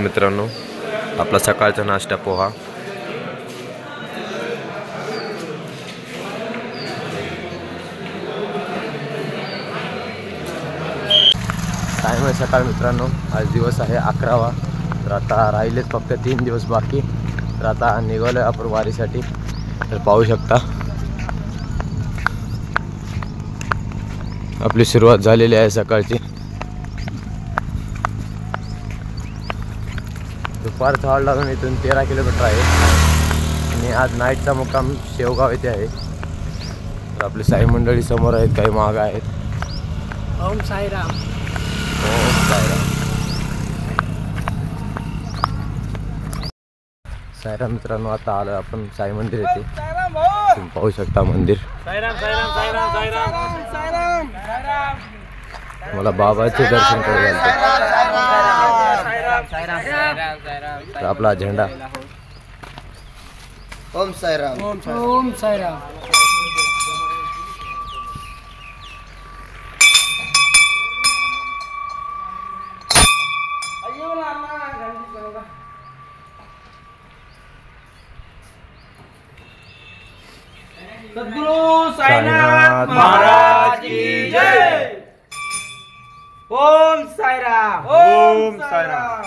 मित्रांनो, आपला सकाळचा नाश्ता पोहा. टाइम आहे सकाळ मित्रांनो. आज दिवस आहे 11वा. तर आता राहिलेच फक्त 3 दिवस बाकी. तर आता निघालो आहे आपण वारीसाठी. तर पाहू शकता आपली सुरुवात झालेली आहे सकाळची. दुपारचा हॉल लागून इथून 13 किलोमीटर आहे आणि आज नाईटचा मुक्काम शेवगाव येथे आहे. तर आपली साई मंडळी समोर आहेत, काही माग आहेत. ओम साईराम. ओम साईराम. साईराम मित्रांनो, आता आलो आपण साई मंदिर येथे. तुम्ही पाहू शकता मंदिर. मला बाबाचे दर्शन करायला. तर आपला झेंडा. ओम साईराम. ओम साईराम. सद्गुरु साईनाथ महाराज की जय. ओम साईराम. ओम साईराम.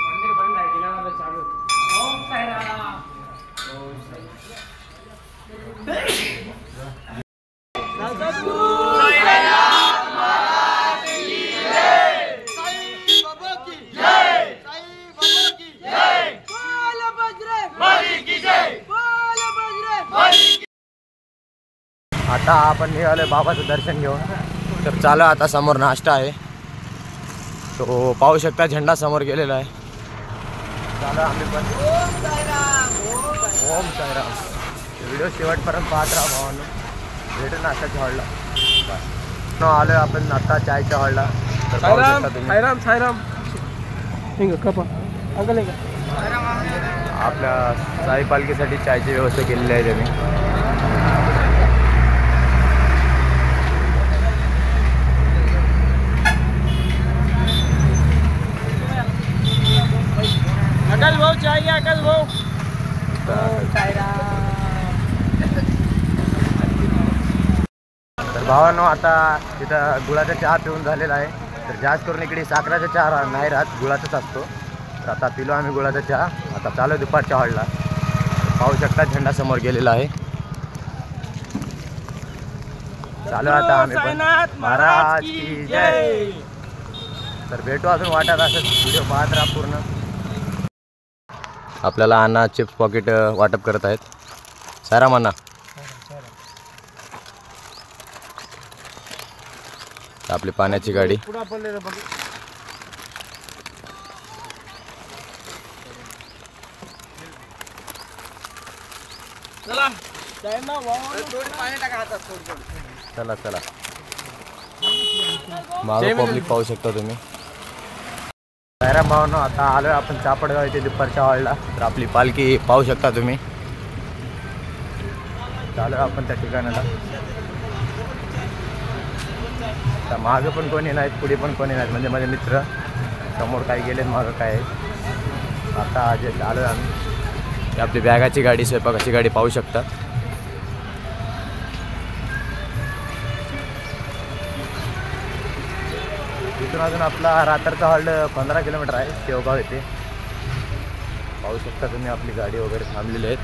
मंदिर बंद आहे, दिनावर चालू. ओम साईराम. सद्गुरु साईनाथ महाराज की जय. साई बाबा की जय. साई बाबा की जय. बोल बजरंग बली की जय. बोल बजरंग बली. आता आपण निघालोय बाबाचं दर्शन घेऊन. तर चालू आता समोर नाश्ता आहे, तो पाहू शकता. झेंडा समोर गेलेला आहे. चालू आम्ही पण. ओम साईराम. ओम साईराम. व्हिडिओ शेवटपर्यंत पाहत राहा भावांनो. भेटू नाश्त्याच्या हॉलला. आलोय आपण आता चायच्या हॉलला. तर पाहू शकता तुम्ही. साईराम. साईराम. आपल्या साई पालखीसाठी चायची व्यवस्था केलेली आहे त्यांनी. आकाश भाऊ चाय घ्या. आकाश भाऊ. तर भावांनो, आता तिथं गुळाचा चहा पिऊन झालेला आहे. तर जास्त करून इकडे साखराचा चहा नाही राहत, गुळाचाच असतो. तर आता पिलो आम्ही गुळाचा चहा. आता चालू आहे दुपारच्या हॉलला. पाहू शकता झेंडा समोर गेलेला आहे. चालू आता आम्ही पण. महाराज की जय. तर भेटू अजून वाटत असं. व्हिडिओ पाहत राहा पूर्ण. आपल्याला अण्णा चिप्स पॉकेट वाटप करत आहेत. साईराम अण्णा. आपली पाण्याची गाडी. चला चला. मागे पब्लिक पाहू शकता तुम्ही. साईराम भावांनो, आता आलोय आपण चापडगाव इथे दुपारच्या हॉलला. तर आपली पालखी पाहू शकता तुम्ही. चालू आपण त्या ठिकाणाला. आता मागं पण कोणी नाहीत, पुढे पण कोणी नाहीत, म्हणजे माझे मित्र. समोर काही गेले, मागं काय आहे. आता जे आलो आम्ही. आपली बॅगाची गाडी, स्वयंपाकाची गाडी पाहू शकता. इथून अजून आपला रात्रचा हॉल्ट 15 किलोमीटर आहे, शेवगाव येथे. पाहू शकता तुम्ही आपली गाडी वगैरे थांबलेली आहेत.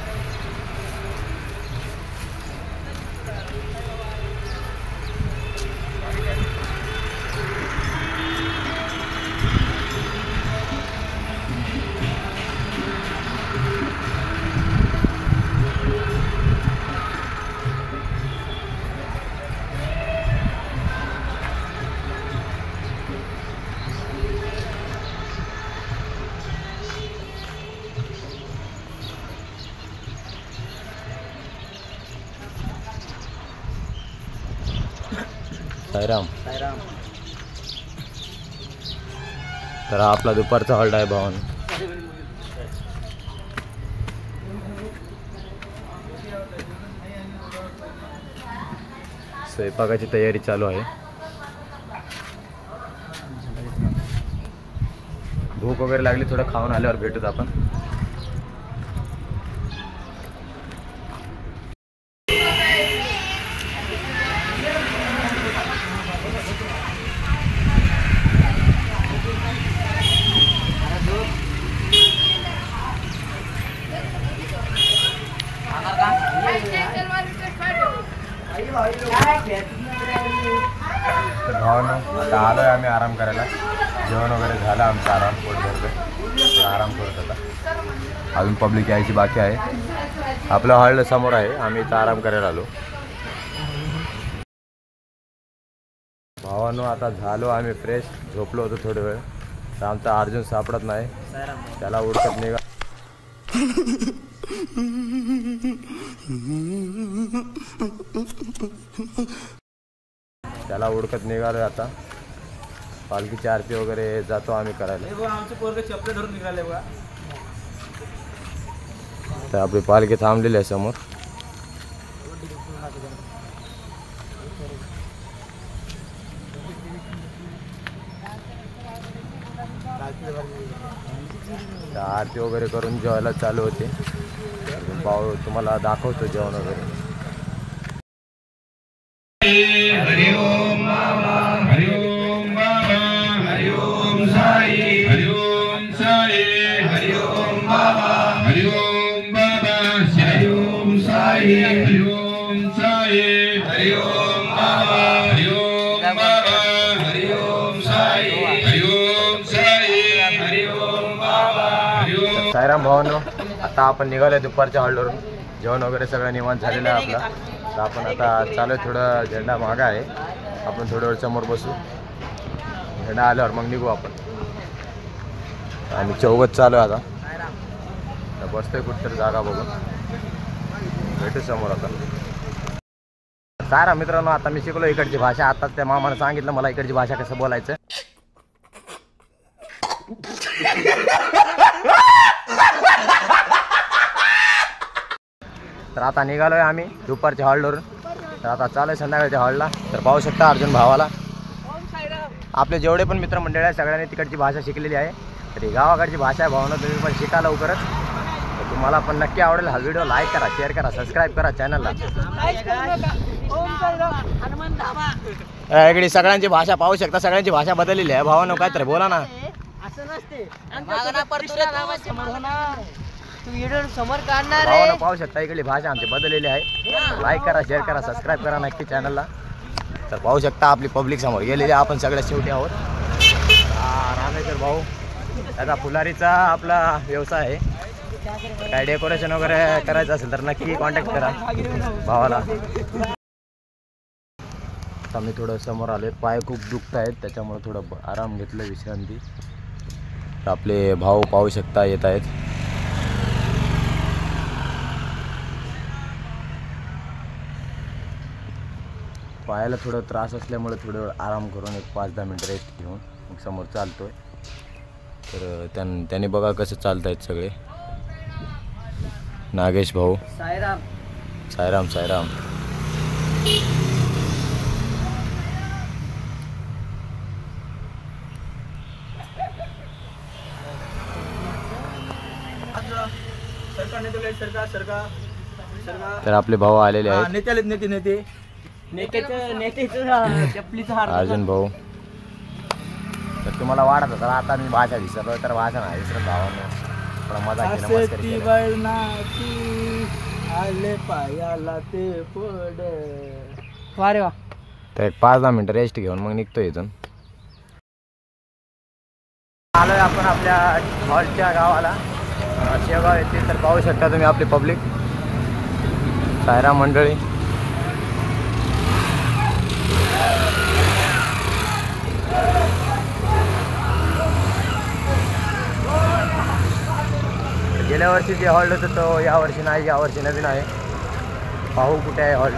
साईराम. तर हा आपला दुपारचा हॉल्ट आहे भावन. स्वयंपाकाची तयारी चालू आहे. भूक वगैरे लागली, थोडं खाऊन आल्यावर भेटूत आपण. तर भावानं आता आलो आहे आम्ही आराम करायला. जेवण वगैरे झालं आमचं, आराम पोट भरलं, आराम करत होता. अजून पब्लिक यायची बाकी आहे. आपलं हॉल्ट समोर आहे, आम्ही इथं आराम करायला आलो. भावानं आता झालो आम्ही फ्रेश, झोपलो होतो थोडा वेळ. तर आमचा अर्जुन सापडत नाही, त्याला उडकत निघा. त्याला उडकत निघालोय आता. पालखीची आरती वगैरे जातो आम्ही करायला. आमचे पोरगे चपले धरून निघाले बघा. तर आपली पालखी थांबलेली आहे समोर. आरती वगैरे करून जेवायला चालू होते. पाहू, तुम्हाला दाखवतो जेवण वगैरे. हरि ओम बाबा, हरि ओम बाबा, हरि ओम साई, हरि ओम साई, हरि ओम बाबा, हरि ओम बाबा, हरि ओम साई, हरि ओम साई, हरि ओम बाबा, हरि ओम बाबा, हरि ओम साई, हरि ओम साई, हरि ओम बाबा, हरि ओम. साईराम भावांनो, आता आपण निघालोय दुपारच्या हॉल्टवरून. जेवण वगैरे सगळं निवांत झालेलं आहे आपलं. तर आपण आता चालू आहे, थोडं झेंडा मागा आहे, आपण थोड्या वेळ समोर बसू. झेंडा आल्यावर मग निघू आपण. आणि चौघत चालू आहे आता. तर बसतोय कुठतरी जागा बघून, भेटू समोर आता. सारा मित्रांनो, आता मी शिकलो इकडची भाषा. आताच त्या मामानं सांगितलं मला इकडची भाषा कसं बोलायचं. तर आता निघालोय आम्ही दुपारच्या हॉल्टवरून. तर आता चालू आहे संध्याकाळच्या हॉलला. तर पाहू शकता अर्जुन भावाला. आपले जेवढे पण मित्रमंडळ आहे सगळ्यांनी तिकडची भाषा शिकलेली आहे. तर ही गावाकडची भाषा आहे भावना, तुम्ही पण शिका लवकरच. तर तुम्हाला पण नक्की आवडेल. हा व्हिडिओ लाईक करा, शेअर करा, सबस्क्राईब करा चॅनलला. इकडे सगळ्यांची भाषा पाहू शकता, सगळ्यांची भाषा बदललेली आहे. भावानं काय तर बोला ना. असं नसते, तू व्हिडिओ समोर काढणार भावानं आहे. पाहू शकता इकडली भाषा आमची बदललेली आहे. लाईक करा, शेअर करा, सबस्क्राईब करा नक्की चॅनलला. तर पाहू शकता आपली पब्लिक समोर गेलेली. आपण सगळ्या शेवटी आहोत. रामेश्वर भाऊ, त्याचा फुलारीचा आपला व्यवसाय आहे. काय डेकोरेशन वगैरे करायचं असेल तर नक्की कॉन्टॅक्ट करा भावाला. आता मी थोडं समोर आलो आहे, पाय खूप दुखत आहेत त्याच्यामुळे थोडं आराम घेतलं, विश्रांती. तर आपले भाऊ पाहू शकता येत आहेत. पायाला थोडं त्रास असल्यामुळे थोडं आराम करून एक 5-10 मिनटं रेस्ट घेऊन मग समोर चालतोय. तर त्यांनी बघा कसं चालत आहेत सगळे. नागेश भाऊ, साईराम. साईराम साईराम. तर आपले भाऊ आलेले आहेत. नेत्याचं चपलीचा हार. अर्जुन भाऊ, तुम्हाला वाटत असेल आता मी भाषा विसरलो तर भाषा नाही विसरत भावांना थोडा मजा घेणं असे मस्करी ती केलं. वळणाची आले पायाला ते पड. वा रे वा. तर एक 5-10 मिनटं रेस्ट घेऊन मग निघतो इथून. आलोय आपण आपल्या हॉलच्या गावाला शेवगाव येथे. तर पाहू शकता तुम्ही आपली पब्लिक सायरा मंडळी. गेल्या वर्षी जे हॉल्ट होतं तो यावर्षी नाही, यावर्षी नवीन आहे. पाहू कुठे आहे हॉल्ट.